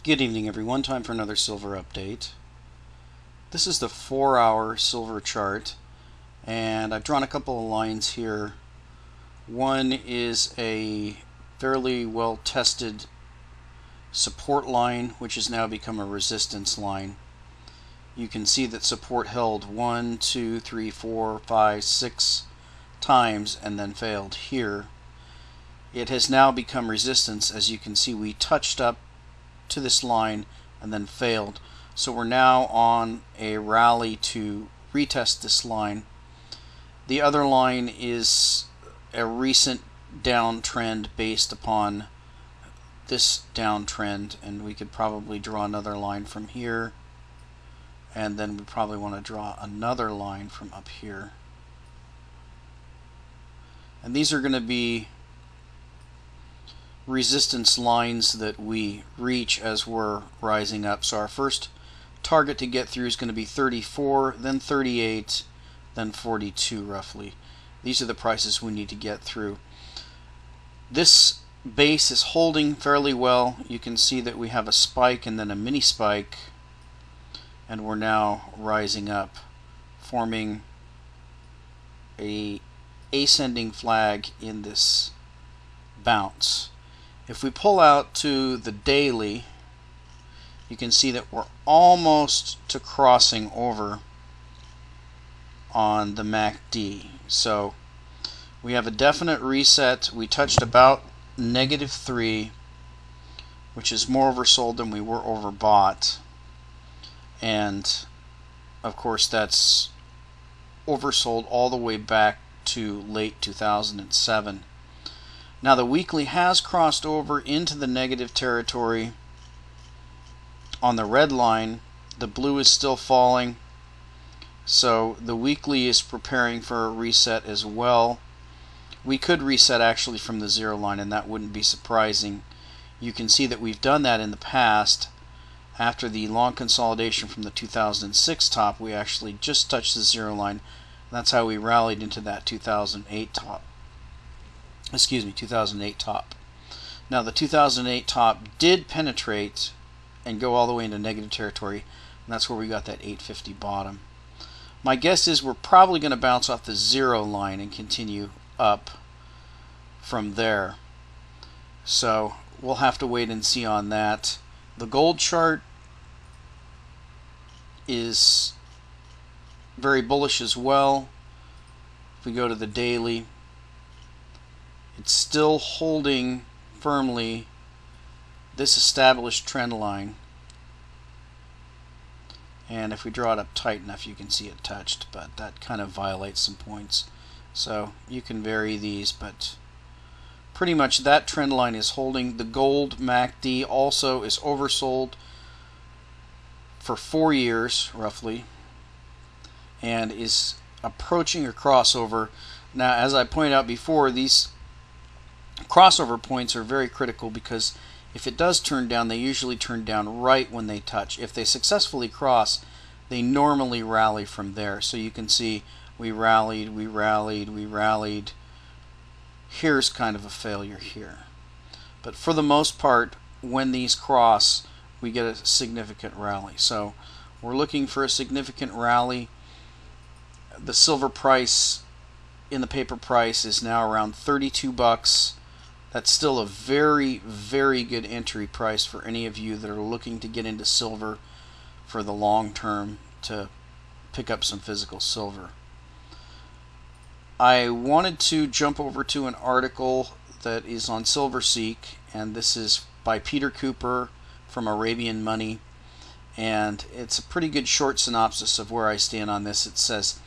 Good evening, everyone. Time for another silver update. This is the 4-hour silver chart, and I've drawn a couple of lines here. One is a fairly well tested support line, which has now become a resistance line. You can see that support held 1, 2, 3, 4, 5, 6 times and then failed here. It has now become resistance. As you can see, we touched up to this line and then failed. So we're now on a rally to retest this line. The other line is a recent downtrend based upon this downtrend, and we could probably draw another line from here, and then we probably want to draw another line from up here. And these are going to be resistance lines that we reach as we're rising up. So our first target to get through is going to be 34, then 38, then 42 roughly. These are the prices we need to get through. This base is holding fairly well. You can see that we have a spike and then a mini spike, and we're now rising up, forming a ascending flag in this bounce. If we pull out to the daily, you can see that we're almost to crossing over on the MACD. So we have a definite reset. We touched about -3, which is more oversold than we were overbought. And of course that's oversold all the way back to late 2007. Now the weekly has crossed over into the negative territory on the red line. The blue is still falling, so the weekly is preparing for a reset as well. We could reset actually from the zero line, and that wouldn't be surprising. You can see that we've done that in the past. After the long consolidation from the 2006 top, we actually just touched the zero line. That's how we rallied into that 2008 top. 2008 top. Now the 2008 top did penetrate and go all the way into negative territory, and that's where we got that 850 bottom. My guess is we're probably going to bounce off the zero line and continue up from there. So we'll have to wait and see on that. The gold chart is very bullish as well. If we go to the daily, it's still holding firmly this established trend line. And if we draw it up tight enough, you can see it touched, but that kind of violates some points. So you can vary these, but pretty much that trend line is holding. The gold MACD also is oversold for 4 years roughly, and is approaching a crossover. Now, as I pointed out before, these crossover points are very critical, because if it does turn down, they usually turn down right when they touch. If they successfully cross, they normally rally from there. So you can see we rallied, we rallied, we rallied. Here's kind of a failure here. But for the most part, when these cross, we get a significant rally. So we're looking for a significant rally. The silver price in the paper price is now around 32 bucks. That's still a very, very good entry price for any of you that are looking to get into silver for the long term, to pick up some physical silver. I wanted to jump over to an article that is on SilverSeek, and this is by Peter Cooper from Arabian Money, and it's a pretty good short synopsis of where I stand on this. It says,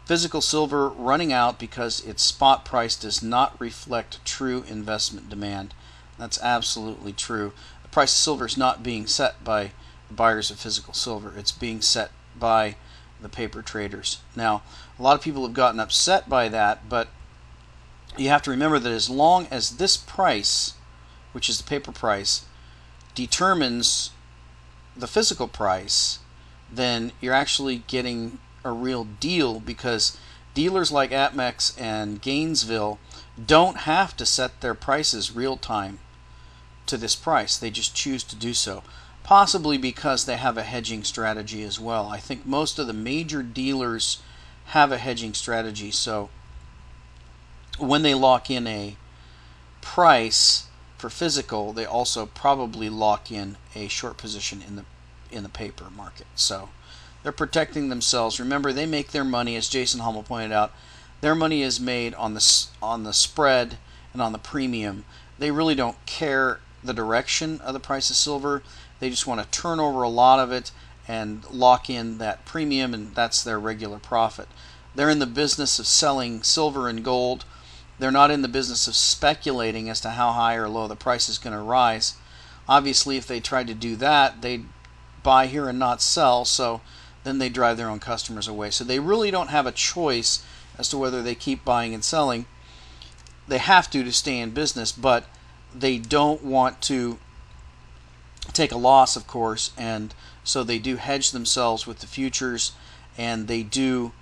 physical silver running out because its spot price does not reflect true investment demand. That's absolutely true. The price of silver is not being set by the buyers of physical silver. It's being set by the paper traders. Now, a lot of people have gotten upset by that, but you have to remember that as long as this price, which is the paper price, determines the physical price, then you're actually getting a real deal, because dealers like APMEX and Gainesville don't have to set their prices real time to this price. They just choose to do so. possibly because they have a hedging strategy as well. I think most of the major dealers have a hedging strategy, so when they lock in a price for physical, they also probably lock in a short position in the paper market. So they're protecting themselves. Remember, they make their money, as Jason Hummel pointed out. Their money is made on the spread and on the premium. They really don't care the direction of the price of silver. They just want to turn over a lot of it and lock in that premium, and that's their regular profit. They're in the business of selling silver and gold. They're not in the business of speculating as to how high or low the price is going to rise. Obviously, if they tried to do that, they'd buy here and not sell, so then they drive their own customers away. So they really don't have a choice as to whether they keep buying and selling. They have to stay in business, but they don't want to take a loss, of course, and so they do hedge themselves with the futures, and they do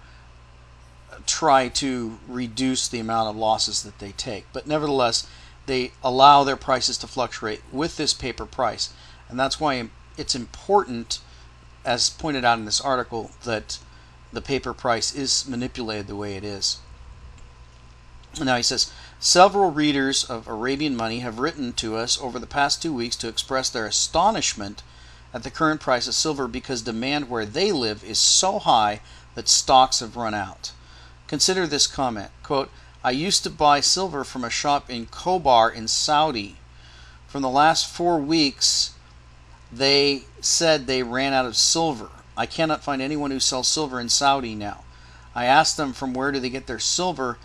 try to reduce the amount of losses that they take. But nevertheless, they allow their prices to fluctuate with this paper price. And that's why it's important, as pointed out in this article, that the paper price is manipulated the way it is. Now he says, several readers of Arabian Money have written to us over the past 2 weeks to express their astonishment at the current price of silver because demand where they live is so high that stocks have run out. Consider this comment, quote, I used to buy silver from a shop in Khobar in Saudi. From the last 4 weeks, they said they ran out of silver. I cannot find anyone who sells silver in Saudi now. I asked them from where do they get their silver.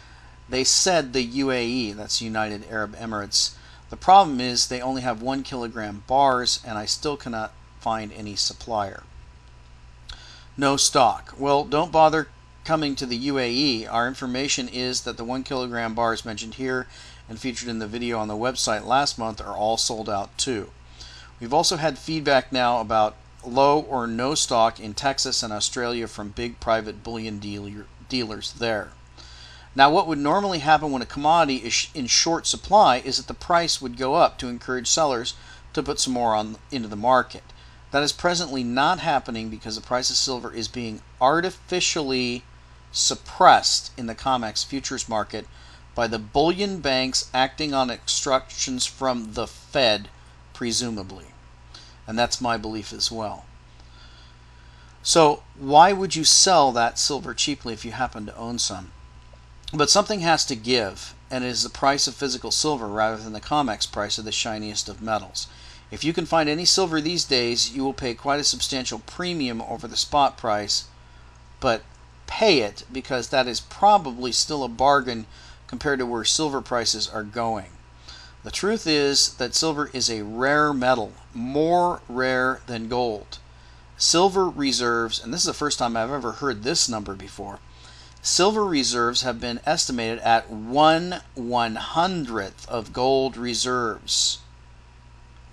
They said the UAE, that's United Arab Emirates. The problem is they only have 1 kilogram bars, and I still cannot find any supplier. No stock. Well, don't bother coming to the UAE. Our information is that the 1 kilogram bars mentioned here and featured in the video on the website last month are all sold out too. We've also had feedback now about low or no stock in Texas and Australia from big private bullion dealers there. Now, what would normally happen when a commodity is in short supply is that the price would go up to encourage sellers to put some more into the market. That is presently not happening because the price of silver is being artificially suppressed in the COMEX futures market by the bullion banks acting on instructions from the Fed, presumably. And that's my belief as well. So why would you sell that silver cheaply if you happen to own some? But something has to give, and it is the price of physical silver rather than the COMEX price of the shiniest of metals. If you can find any silver these days, you will pay quite a substantial premium over the spot price, but pay it because that is probably still a bargain compared to where silver prices are going. The truth is that silver is a rare metal, more rare than gold. Silver reserves, and this is the first time I've ever heard this number before, silver reserves have been estimated at 1/100th of gold reserves.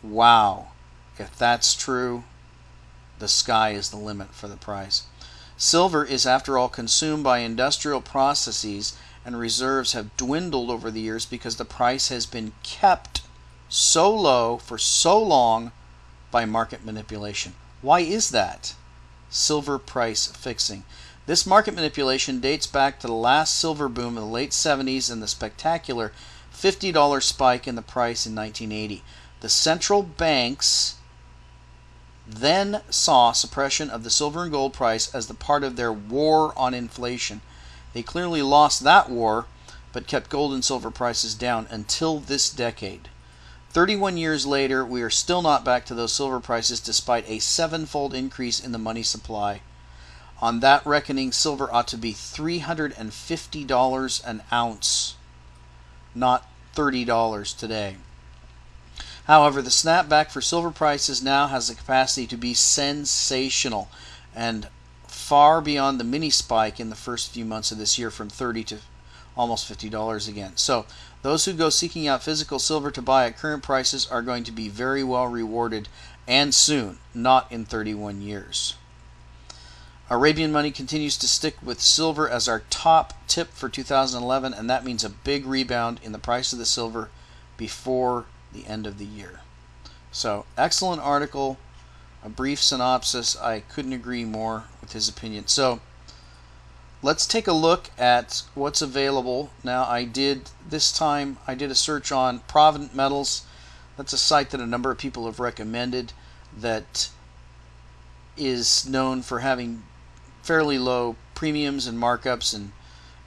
Wow. If that's true, the sky is the limit for the price. Silver is, after all, consumed by industrial processes, and reserves have dwindled over the years because the price has been kept so low for so long by market manipulation. Why is that? Silver price fixing. This market manipulation dates back to the last silver boom in the late 70s and the spectacular $50 spike in the price in 1980. The central banks then saw suppression of the silver and gold price as the part of their war on inflation. They clearly lost that war, but kept gold and silver prices down until this decade. 31 years later, we are still not back to those silver prices despite a 7-fold increase in the money supply. On that reckoning, silver ought to be $350 an ounce, not $30 today. However, the snapback for silver prices now has the capacity to be sensational and far beyond the mini spike in the first few months of this year from $30 to almost $50 again. So those who go seeking out physical silver to buy at current prices are going to be very well rewarded, and soon, not in 31 years. Arabian Money continues to stick with silver as our top tip for 2011, and that means a big rebound in the price of the silver before the end of the year. So, excellent article a brief synopsis. I couldn't agree more with his opinion. So let's take a look at what's available. Now this time I did a search on Provident Metals. That's a site that a number of people have recommended that is known for having fairly low premiums and markups and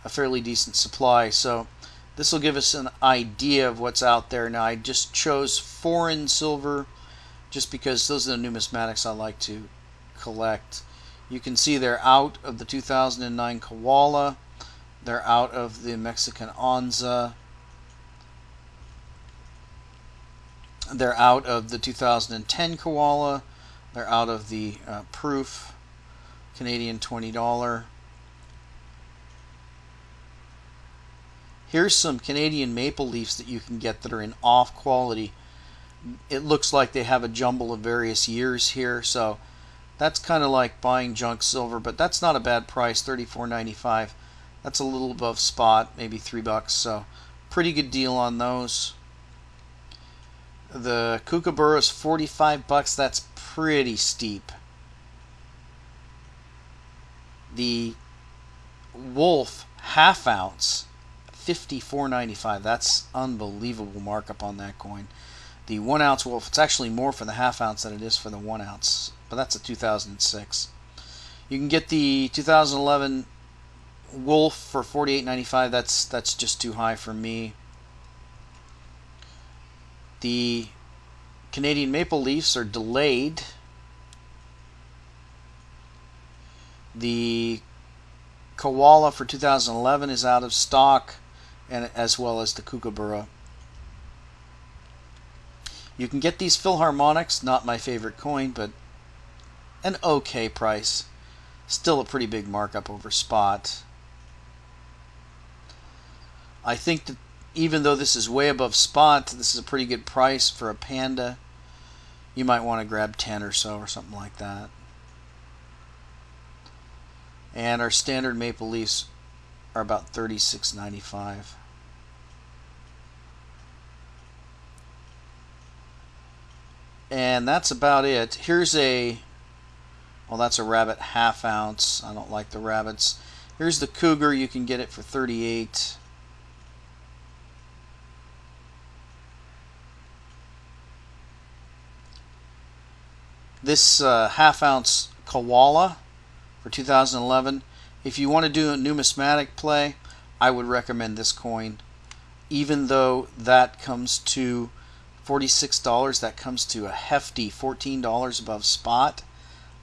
a fairly decent supply. So this will give us an idea of what's out there. Now I just chose foreign silver just because those are the numismatics I like to collect. You can see they're out of the 2009 Koala, they're out of the Mexican Onza, they're out of the 2010 Koala, they're out of the Proof Canadian $20. Here's some Canadian maple leafs that you can get that are in off quality. It looks like they have a jumble of various years here, so that's kind of like buying junk silver, but that's not a bad price, $34.95. That's a little above spot, maybe $3, so pretty good deal on those. The Kookaburra is $45. That's pretty steep. The Wolf half ounce, $54.95. That's unbelievable markup on that coin. The 1 ounce Wolf, it's actually more for the half ounce than it is for the 1 ounce, but that's a 2006. You can get the 2011 Wolf for $48.95. That's just too high for me. The Canadian maple leafs are delayed. The Koala for 2011 is out of stock, and as well as the Kookaburra. You can get these Philharmonics, not my favorite coin, but an okay price. Still a pretty big markup over spot. I think that even though this is way above spot, this is a pretty good price for a Panda. You might want to grab 10 or so or something like that. And our standard maple leafs are about $36.95. And that's about it. Here's a, well, that's a rabbit half ounce. I don't like the rabbits. Here's the Cougar. You can get it for $38. This half ounce Koala for 2011. If you want to do a numismatic play, I would recommend this coin. Even though that comes to $46, that comes to a hefty $14 above spot.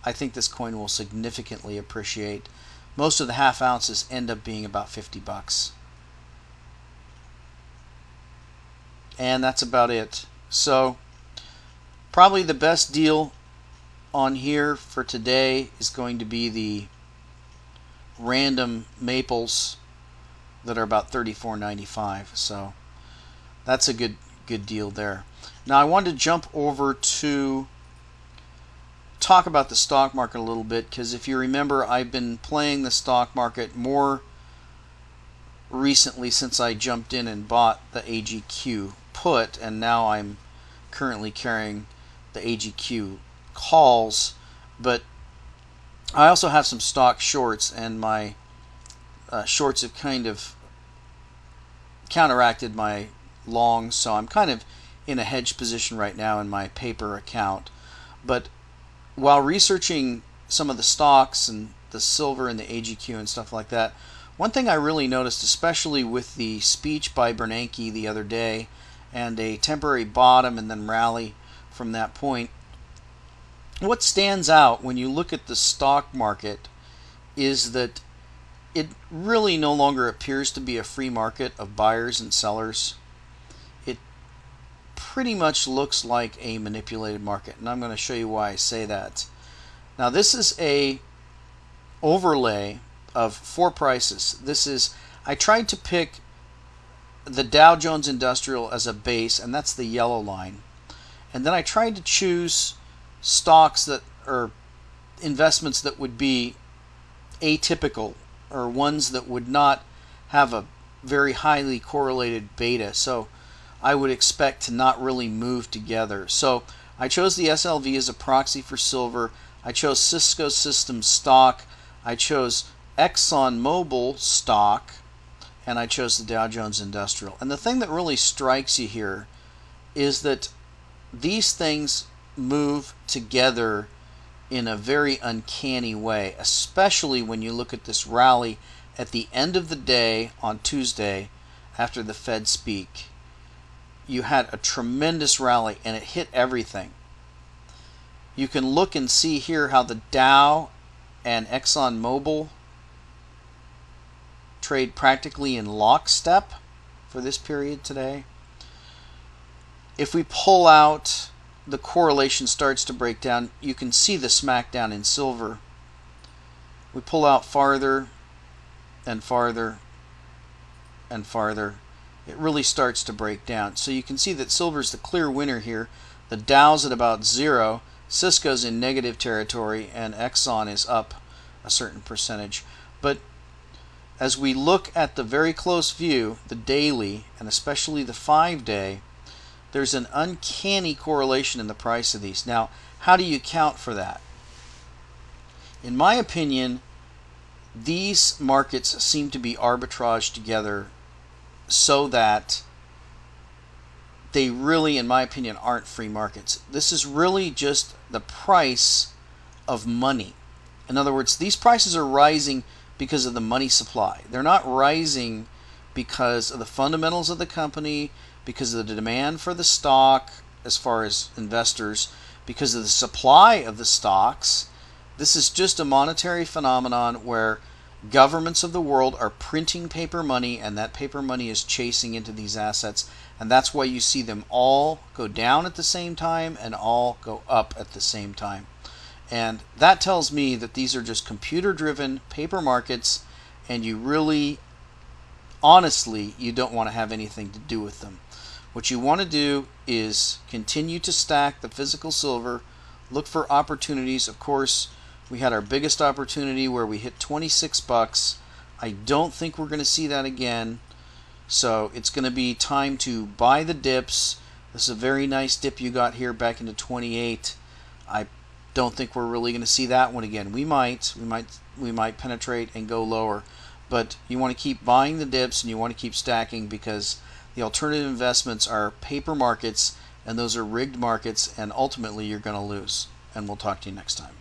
I think this coin will significantly appreciate. Most of the half ounces end up being about $50. And that's about it. So probably the best deal on here for today is going to be the random maples that are about $34.95. So that's a good deal there. Now I wanted to jump over to talk about the stock market a little bit, because if you remember, I've been playing the stock market more recently since I jumped in and bought the AGQ put, and now I'm currently carrying the AGQ calls. But I also have some stock shorts, and my shorts have kind of counteracted my longs, so I'm kind of in a hedge position right now in my paper account. But while researching some of the stocks and the silver and the AGQ and stuff like that, one thing I really noticed, especially with the speech by Bernanke the other day and a temporary bottom and then rally from that point, what stands out when you look at the stock market is that it really no longer appears to be a free market of buyers and sellers. It pretty much looks like a manipulated market, and I'm going to show you why I say that. Now this is a overlay of 4 prices. I tried to pick the Dow Jones Industrial as a base, and that's the yellow line. And then I tried to choose stocks that are investments that would be atypical, or ones that would not have a very highly correlated beta, so I would expect to not really move together. So I chose the SLV as a proxy for silver. I chose Cisco Systems stock. I chose ExxonMobil stock. And I chose the Dow Jones Industrial. And the thing that really strikes you here is that these things move together in a very uncanny way, especially when you look at this rally at the end of the day on Tuesday after the Fed speak. You had a tremendous rally and it hit everything. You can look and see here how the Dow and ExxonMobil trade practically in lockstep for this period today. If we pull out, the correlation starts to break down. You can see the smackdown in silver. We pull out farther and farther and farther. It really starts to break down. So you can see that silver's the clear winner here. The Dow's at about 0. Cisco's in negative territory, and Exxon is up a certain percentage. But as we look at the very close view, the daily, and especially the 5-day, there's an uncanny correlation in the price of these. Now, how do you account for that? In my opinion, these markets seem to be arbitraged together so that they really, in my opinion, aren't free markets. This is really just the price of money. In other words, these prices are rising because of the money supply. They're not rising because of the fundamentals of the company, because of the demand for the stock as far as investors, because of the supply of the stocks. This is just a monetary phenomenon where governments of the world are printing paper money, and that paper money is chasing into these assets, and that's why you see them all go down at the same time and all go up at the same time. And that tells me that these are just computer-driven paper markets, and you really, honestly, you don't want to have anything to do with them. What you want to do is continue to stack the physical silver, look for opportunities. Of course, we had our biggest opportunity where we hit 26 bucks. I don't think we're going to see that again. So it's going to be time to buy the dips. This is a very nice dip you got here back into 28. I don't think we're really going to see that one again. We might penetrate and go lower, but you want to keep buying the dips and you want to keep stacking, because the alternative investments are paper markets, and those are rigged markets, and ultimately you're going to lose. And we'll talk to you next time.